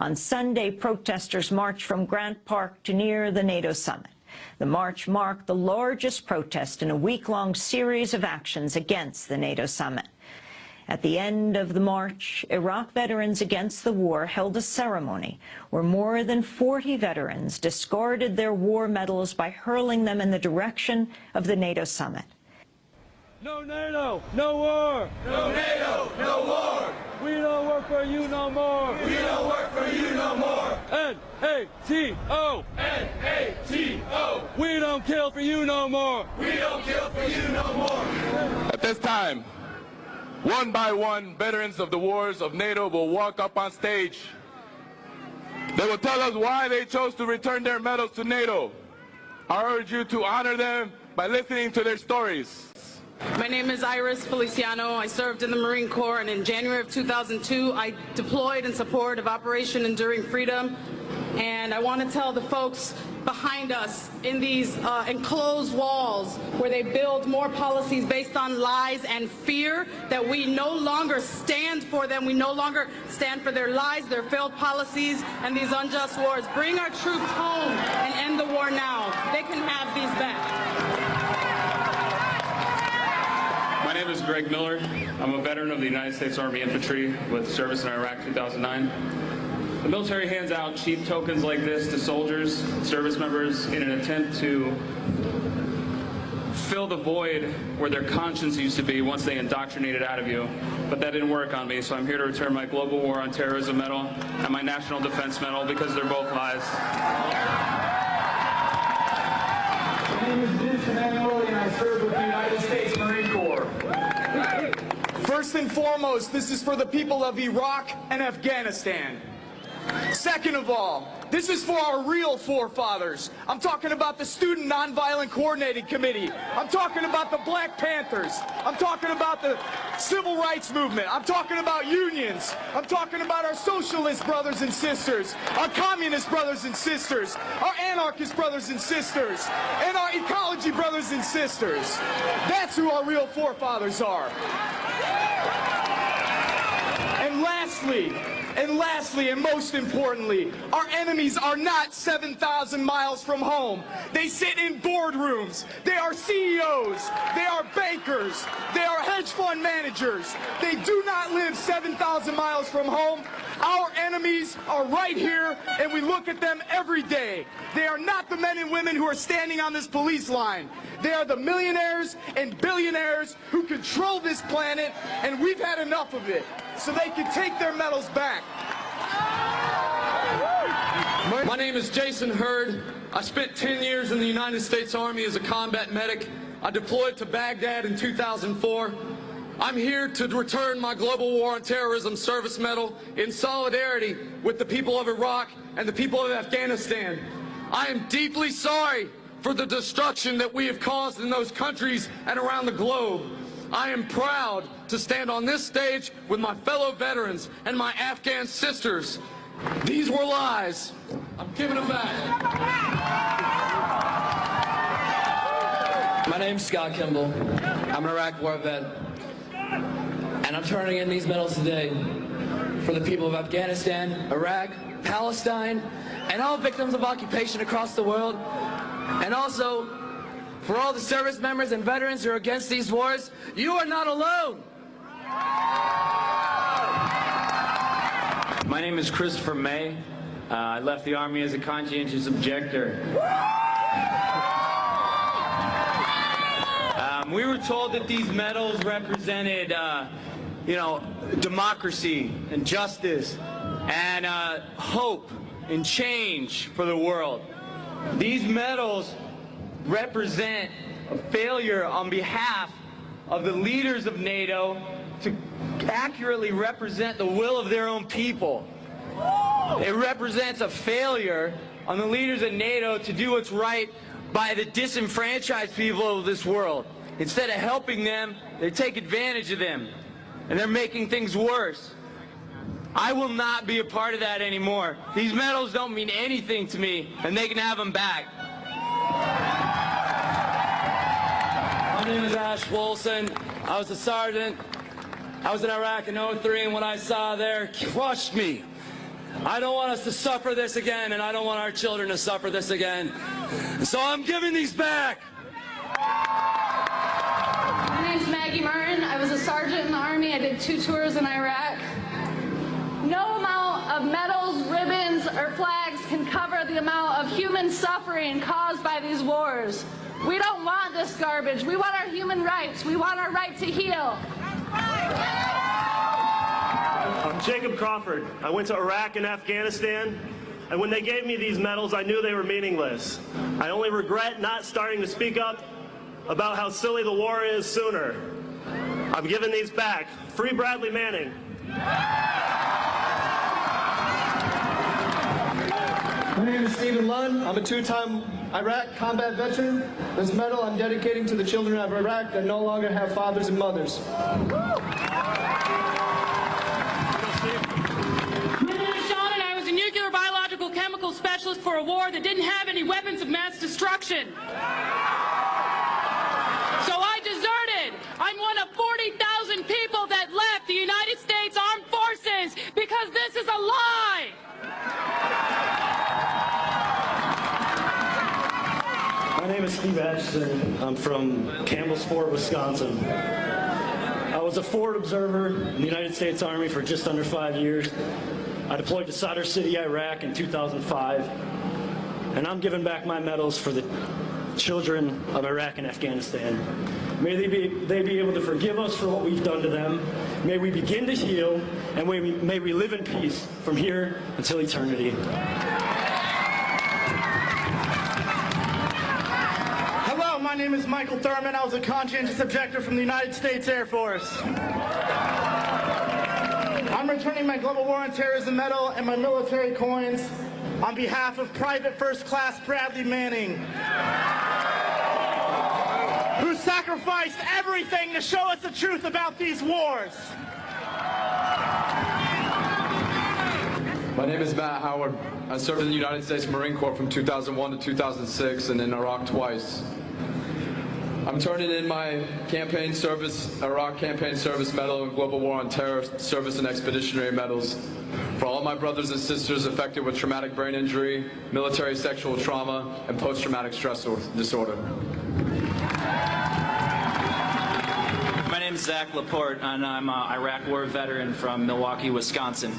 On Sunday, protesters marched from Grant Park to near the NATO summit. The march marked the largest protest in a week-long series of actions against the NATO summit. At the end of the march, Iraq Veterans Against the War held a ceremony where more than 40 veterans discarded their war medals by hurling them in the direction of the NATO summit. No NATO, no war! No NATO, no war! We don't work for you no more! We don't work for you no more! N-A-T-O! N-A-T-O! We don't kill for you no more! We don't kill for you no more! At this time, one by one, veterans of the wars of NATO will walk up on stage. They will tell us why they chose to return their medals to NATO. I urge you to honor them by listening to their stories. My name is Iris Feliciano. I served in the Marine Corps, and in January of 2002, I deployed in support of Operation Enduring Freedom. And I want to tell the folks behind us in these enclosed walls where they build more policies based on lies and fear that we no longer stand for them. We no longer stand for their lies, their failed policies, and these unjust wars. Bring our troops home and end the war now. They can have these back. My name is Greg Miller. I'm a veteran of the United States Army Infantry with service in Iraq 2009. The military hands out cheap tokens like this to soldiers, service members, in an attempt to fill the void where their conscience used to be once they indoctrinate it out of you. But that didn't work on me, so I'm here to return my Global War on Terrorism medal and my National Defense medal because they're both lies. My name is Vince Emanuele, and I serve with the United States Marine Corps. First and foremost, this is for the people of Iraq and Afghanistan. Second of all, this is for our real forefathers. I'm talking about the Student Nonviolent Coordinating Committee. I'm talking about the Black Panthers. I'm talking about the Civil Rights Movement. I'm talking about unions. I'm talking about our socialist brothers and sisters, our communist brothers and sisters, our anarchist brothers and sisters, and our ecology brothers and sisters. That's who our real forefathers are. And lastly, and most importantly, our enemies are not 7,000 miles from home. They sit in boardrooms. They are CEOs. They are bankers. They are hedge fund managers. They do not live 7,000 miles from home. Our enemies are right here, and we look at them every day. They are not the men and women who are standing on this police line. They are the millionaires and billionaires who control this planet, and we've had enough of it, so they can take their medals back. My name is Jason Hurd. I spent 10 years in the United States Army as a combat medic. I deployed to Baghdad in 2004. I'm here to return my Global War on Terrorism service medal in solidarity with the people of Iraq and the people of Afghanistan. I am deeply sorry for the destruction that we have caused in those countries and around the globe. I am proud to stand on this stage with my fellow veterans and my Afghan sisters. These were lies. I'm giving them back. My name's Scott Kimball. I'm an Iraq war vet. And I'm turning in these medals today for the people of Afghanistan, Iraq, Palestine, and all victims of occupation across the world. And also, for all the service members and veterans who are against these wars, you are not alone. My name is Christopher May. I left the Army as a conscientious objector. We were told that these medals represented, democracy and justice and hope and change for the world. These medals represent a failure on behalf of the leaders of NATO to accurately represent the will of their own people. It represents a failure on the leaders of NATO to do what's right by the disenfranchised people of this world. Instead of helping them, they take advantage of them, and they're making things worse. I will not be a part of that anymore. These medals don't mean anything to me, and they can have them back. My name is Ash Wolson. I was a sergeant. I was in Iraq in '03, and what I saw there crushed me. I don't want us to suffer this again, and I don't want our children to suffer this again. So I'm giving these back. My name's Maggie Martin. I was a sergeant in the Army. I did 2 tours in Iraq. No amount of medals, ribbons, or flags can cover the amount of human suffering caused by these wars. We don't want this garbage. We want our human rights. We want our right to heal. I'm Jacob Crawford. I went to Iraq and Afghanistan, and when they gave me these medals, I knew they were meaningless. I only regret not starting to speak up about how silly the war is sooner. I'm giving these back. Free Bradley Manning. My name is Stephen Lunn. I'm a 2-time Iraq combat veteran. This medal I'm dedicating to the children of Iraq that no longer have fathers and mothers. My name is Sean, and I was a nuclear, biological, chemical specialist for a war that didn't have any weapons of mass destruction. So I deserted. I'm one of 40,000 people that left the United States Armed Forces because this is a lie. My name is Steve Atchison. I'm from Campbellsport, Wisconsin. I was a forward observer in the United States Army for just under 5 years. I deployed to Sadr City, Iraq in 2005. And I'm giving back my medals for the children of Iraq and Afghanistan. May they be able to forgive us for what we've done to them. May we begin to heal, and may we live in peace from here until eternity. Hello, my name is Michael Thurman. I was a conscientious objector from the United States Air Force. I'm returning my Global War on Terrorism medal and my military coins on behalf of Private First Class Bradley Manning, who sacrificed everything to show us the truth about these wars. My name is Matt Howard. I served in the United States Marine Corps from 2001 to 2006 and in Iraq twice. I'm turning in my campaign service, Iraq Campaign Service Medal and Global War on Terror Service and Expeditionary Medals for all my brothers and sisters affected with traumatic brain injury, military sexual trauma, and post-traumatic stress disorder. My name is Zach Laporte, and I'm an Iraq War veteran from Milwaukee, Wisconsin.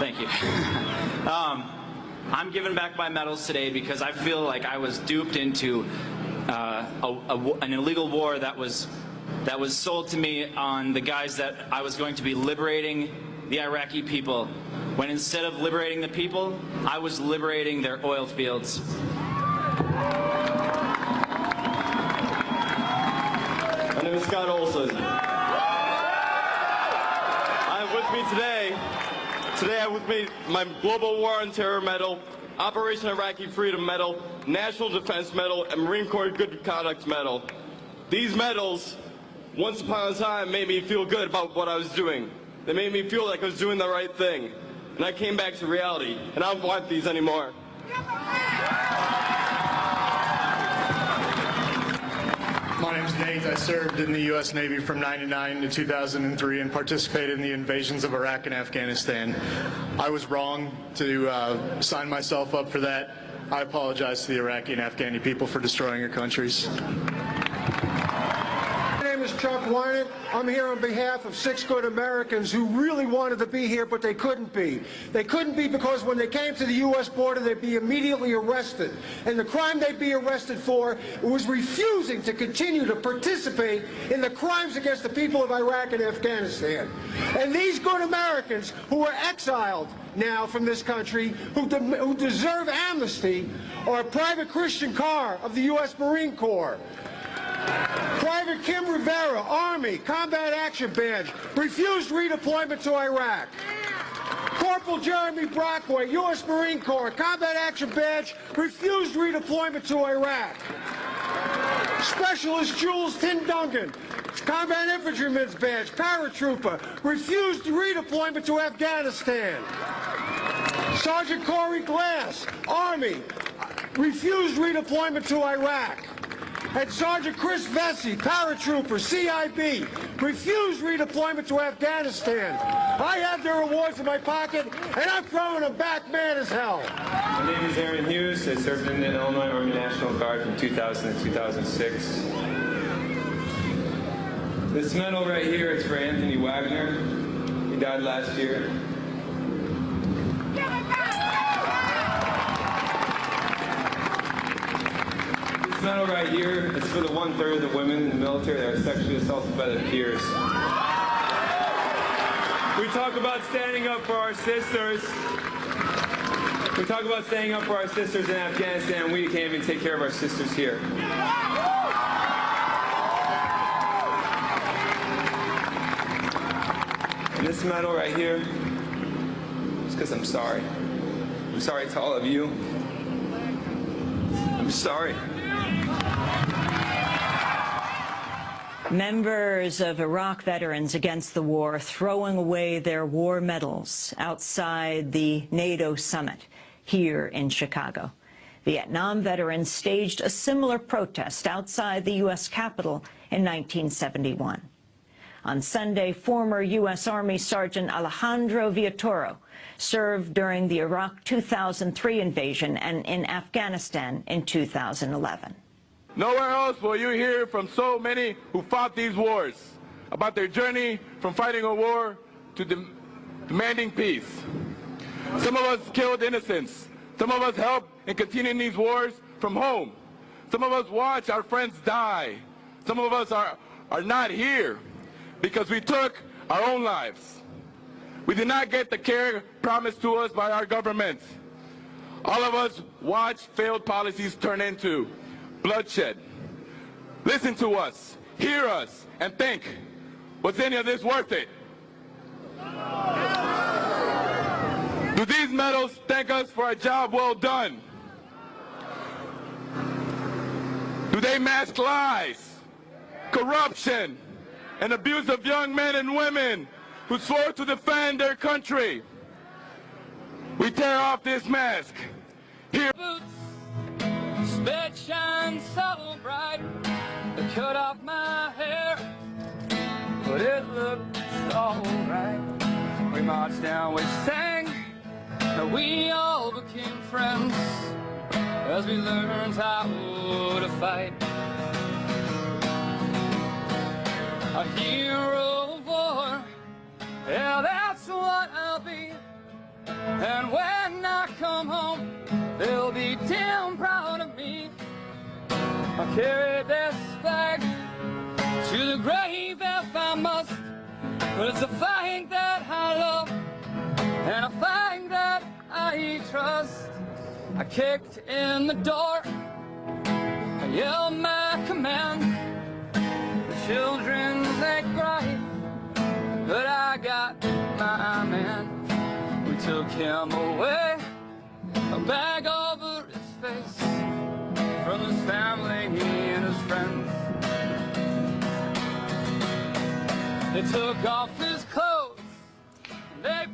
Thank you. I'm giving back my medals today because I feel like I was duped into an illegal war that was sold to me on the guise that I was going to be liberating the Iraqi people, when instead of liberating the people, I was liberating their oil fields. My name is Scott Olson. I'm with me today. Today I'm with me my Global War on Terror Medal, Operation Iraqi Freedom Medal, National Defense Medal, and Marine Corps Good Conduct Medal. These medals, once upon a time, made me feel good about what I was doing. They made me feel like I was doing the right thing. And I came back to reality, and I don't want these anymore. My name's Nate. I served in the U.S. Navy from '99 to 2003 and participated in the invasions of Iraq and Afghanistan. I was wrong to sign myself up for that. I apologize to the Iraqi and Afghani people for destroying your countries. My name is Chuck Wynant. I'm here on behalf of 6 good Americans who really wanted to be here, but they couldn't be. They couldn't be because when they came to the U.S. border, they'd be immediately arrested. And the crime they'd be arrested for was refusing to continue to participate in the crimes against the people of Iraq and Afghanistan. And these good Americans who are exiled now from this country, who deserve amnesty, are Private Christian Carr of the U.S. Marine Corps, Private Kim Rivera, Army, Combat Action Badge, refused redeployment to Iraq. Corporal Jeremy Brockway, U.S. Marine Corps, Combat Action Badge, refused redeployment to Iraq. Specialist Jules Tindungan, Combat Infantryman's Badge, Paratrooper, refused redeployment to Afghanistan. Sergeant Corey Glass, Army, refused redeployment to Iraq. And Sergeant Chris Vesey, paratrooper, CIB, refused redeployment to Afghanistan. I have their awards in my pocket, and I'm throwing them back mad as hell. My name is Aaron Hughes. I served in the Illinois Army National Guard from 2000 to 2006. This medal right here is for Anthony Wagner. He died last year. This medal right here is for the 1/3 of the women in the military that are sexually assaulted by their peers. We talk about standing up for our sisters. We talk about standing up for our sisters in Afghanistan. We can't even take care of our sisters here. And this medal right here is because I'm sorry. I'm sorry to all of you. I'm sorry. Members of Iraq Veterans Against the War throwing away their war medals outside the NATO summit here in Chicago. Vietnam veterans staged a similar protest outside the U.S. Capitol in 1971. On Sunday, former U.S. Army Sergeant Alejandro Villatoro served during the Iraq 2003 invasion and in Afghanistan in 2011. Nowhere else will you hear from so many who fought these wars about their journey from fighting a war to demanding peace. Some of us killed innocents. Some of us helped in continuing these wars from home. Some of us watch our friends die. Some of us are not here because we took our own lives. We did not get the care promised to us by our government. All of us watched failed policies turn into bloodshed. Listen to us, hear us, and think, was any of this worth it? Do these medals thank us for a job well done? Do they mask lies, corruption, and abuse of young men and women who swore to defend their country? We tear off this mask. Here. Spit shines so bright, they cut off my hair, but it looked alright. We marched down, we sang, and we all became friends as we learned how to fight. A hero of war, yeah, that's what I'll be. And when I come home, they'll be damn proud of me. I'll carry this flag to the grave if I must. But it's a flag that I love and a flag that I trust. I kicked in the door, I yelled my command. The children, they cried, but I got my man. We took him away, a bag over his face, from his family and his friends. They took off his clothes.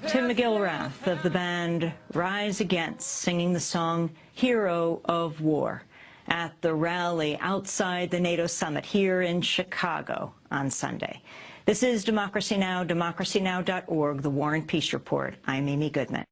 Tim McGilrath of the band Rise Against singing the song Hero of War at the rally outside the NATO summit here in Chicago on Sunday. This is Democracy Now!, democracynow.org, the War and Peace Report. I'm Amy Goodman.